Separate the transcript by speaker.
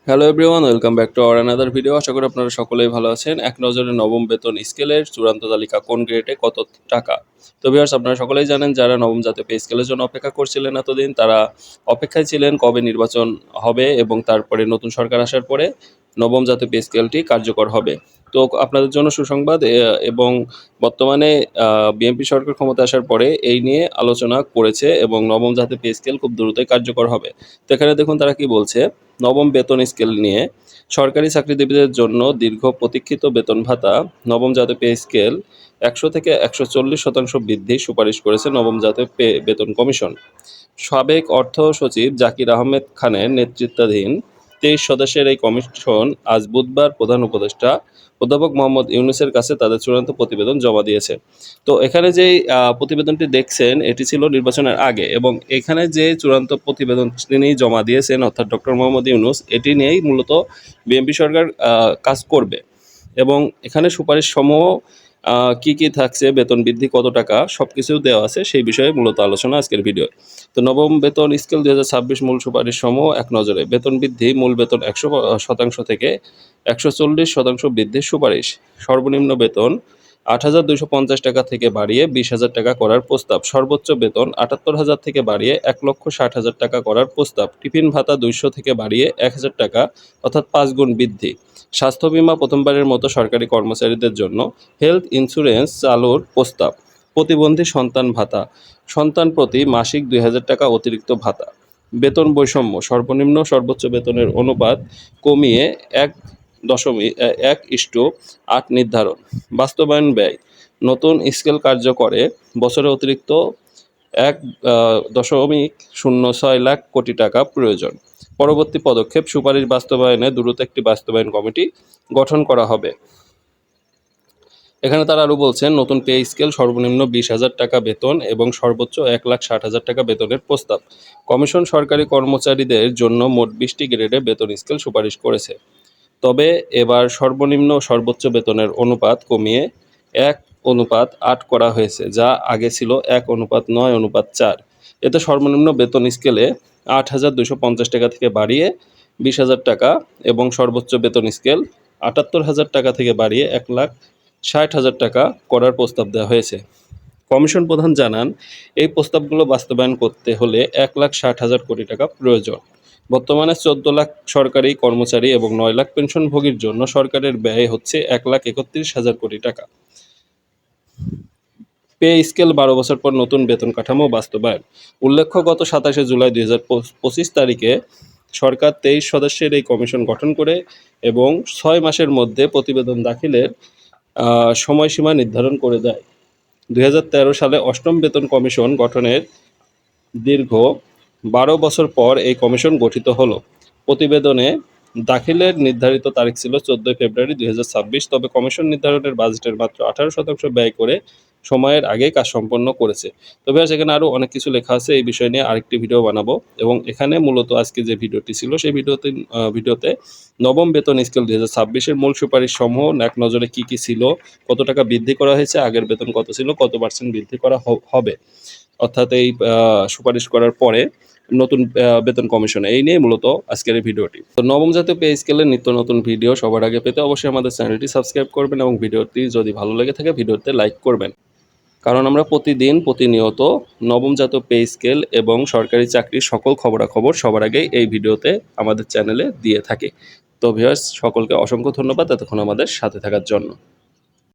Speaker 1: Hello everyone, welcome back to our another video. আশা করি আপনারা সকলেই ভালো আছেন। এক নজরে নবম বেতন স্কেলের চূড়ান্ত তালিকা কোন গ্রেডে কত টাকা। তো ভিউয়ার্স, আপনারা সকলেই জানেন যারা নবম জাতীয় পে স্কেলের জন্য অপেক্ষা করছিলেন এতদিন, তারা অপেক্ষায় ছিলেন কবে নির্বাচন হবে এবং তারপরে নতুন সরকার আসার পরে নবম জাতীয় পে স্কেলটি কার্যকর হবে। তো আপনাদের জন্য সুসংবাদ, এবং বর্তমানে বিএনপি সরকার ক্ষমতা আসার পরে এই নিয়ে আলোচনা করেছে এবং নবম জাতীয় পে স্কেল খুব দ্রুতই কার্যকর হবে। তো এখানে দেখুন তারা কি বলছে। নবম বেতন স্কেল নিয়ে সরকারি চাকরিজীবীদের জন্য দীর্ঘ প্রতীক্ষিত বেতন ভাতা নবম জাতীয় পে স্কেল ১০০ থেকে ১৪০% বৃদ্ধি সুপারিশ করেছে নবম জাতীয় পে বেতন কমিশন। সাবেক অর্থ সচিব জাকির আহমেদ খানের নেতৃত্বাধীন ২৩ সদস্যের এই কমিশন আজ বুধবার প্রধান উপদেষ্টা অধ্যাপক মোহাম্মদ ইউনূসের কাছে তাদের চূড়ান্ত প্রতিবেদন জমা দিয়েছে। তো এখানে যেই প্রতিবেদনটি দেখছেন এটি ছিল নির্বাচনের আগে, এবং এখানে যে চূড়ান্ত প্রতিবেদন তিনি জমা দিয়েছেন অর্থাৎ ডক্টর মোহাম্মদ ইউনূস, এটি নিয়েই মূলত বিএনপি সরকার কাজ করবে। এবং এখানে সুপারিশ সমূহ কি কি থাকছে, বেতন বৃদ্ধি কত টাকা, সব কিছু দেওয়া আছে, সেই বিষয়ে মূলত আলোচনা আজকের ভিডিও। তো নবম বেতন স্কেল ২০২৬ মূল সুপারিশ সমূহ এক নজরে। বেতন বৃদ্ধি, মূল বেতন ১০০% থেকে ১৪০% বৃদ্ধির সুপারিশ। সর্বনিম্ন বেতন ৮,২৫০ টাকা থেকে বাড়িয়ে ২০,০০০ টাকা করার প্রস্তাব। সর্বোচ্চ বেতন ৭৮,০০০ থেকে বাড়িয়ে ১,৬০,০০০ টাকা করার প্রস্তাব। টিফিন ভাতা ২০০ থেকে বাড়িয়ে ১,০০০ টাকা অর্থাৎ ৫ গুণ বৃদ্ধি। স্বাস্থ্য বীমা প্রথমবারের মতো সরকারি কর্মচারীদের জন্য। হেলথ ইন্স্যুরেন্স চালুর প্রস্তাব। প্রতিবন্ধী সন্তান ভাতা, সন্তান প্রতি মাসিক ২,০০০ টাকা অতিরিক্ত ভাতা। বেতন বৈষম্য, সর্বনিম্ন সর্বোচ্চ বেতনের অনুপাত কমিয়ে ১:৮ নির্ধারণ। বাস্তবায়ন ব্যয়, নতুন স্কেল কার্যকরে বছরে অতিরিক্ত ১.০৬ লাখ কোটি টাকা প্রয়োজন। পরবর্তী পদক্ষেপ, সুপারিশ বাস্তবায়নে দ্রুত একটি বাস্তবায়ন কমিটি গঠন করা হবে। এখানে তারা আরও বলছেন, নতুন পে স্কেল সর্বনিম্ন ২০,০০০ টাকা বেতন এবং সর্বোচ্চ ১,৬০,০০০ টাকা বেতনের প্রস্তাব। কমিশন সরকারি কর্মচারীদের জন্য মোট ২০টি গ্রেডে বেতন স্কেল সুপারিশ করেছে। তবে এবার সর্বনিম্ন ও সর্বোচ্চ বেতনের অনুপাত কমিয়ে ১:৮ করা হয়েছে, যা আগে ছিল ১:৯:৪। এতে সর্বনিম্ন বেতন স্কেলে ৮,২৫০ টাকা থেকে বাড়িয়ে ২০,০০০ টাকা এবং সর্বোচ্চ বেতন স্কেল ৭৮,০০০ টাকা থেকে বাড়িয়ে ১,৬০,০০০ টাকা করার প্রস্তাব দেওয়া হয়েছে। কমিশন প্রধান জানান, এই প্রস্তাবগুলো বাস্তবায়ন করতে হলে ১,৬০,০০০ কোটি টাকা প্রয়োজন। বর্তমানে ১৪ লাখ সরকারি কর্মচারী এবং ৯ লাখ পেনশনভোগীর জন্য সরকারের ব্যয় হচ্ছে ১,৩১,০০০ কোটি টাকা। পে স্কেল ১২ বছর পর নতুন বেতন কাঠামো বাস্তবায়ন। উল্লেখ্য, গত ২৭শে জুলাই ২০২৫ তারিখে সরকার ২৩ সদস্যের এই কমিশন গঠন করে এবং ৬ মাসের মধ্যে প্রতিবেদন দাখিলের সময়সীমা নির্ধারণ করে দেয়। ২০১৩ সালে অষ্টম বেতন কমিশন গঠনের দীর্ঘ ১২ বছর পর এই কমিশন গঠিত হলো। প্রতিবেদনে দাখিলের নির্ধারিত তারিখ ছিল ১৪ ফেব্রুয়ারি ২০২৬। তবে কমিশন নির্ধারণের বাজেটের মাত্র ১৮% ব্যয় করে সময়ের আগেই কাজ সম্পন্ন করেছে। তবে এখানে আরও অনেক কিছু লেখা আছে, এই বিষয় নিয়ে আরেকটি ভিডিও বানাবো। এবং এখানে মূলত আজকে যে ভিডিওটি ছিল সেই ভিডিওতে নবম বেতন স্কেল ২০২৬-এর মূল সুপারিশ সমূহ এক নজরে কী কী ছিল, কত টাকা বৃদ্ধি করা হয়েছে, আগের বেতন কত ছিল, কত % বৃদ্ধি করা হবে অর্থাৎ এই সুপারিশ করার পরে নতুন বেতন কমিশনে, এই নিয়ে মূলত আজকের এই ভিডিওটি। তো নবম জাতীয় পে স্কেলের নিত্য নতুন ভিডিও সবার আগে পেতে অবশ্যই আমাদের চ্যানেলটি সাবস্ক্রাইব করবেন এবং ভিডিওটি যদি ভালো লেগে থাকে ভিডিওতে লাইক করবেন, কারণ আমরা প্রতিনিয়ত নবম জাতীয় পে স্কেল এবং সরকারি চাকরির সকল খবরাখবর সবার আগেই এই ভিডিওতে আমাদের চ্যানেলে দিয়ে থাকি। তো ভিউয়ার্স, সকলকে অসংখ্য ধন্যবাদ এতক্ষণ আমাদের সাথে থাকার জন্য।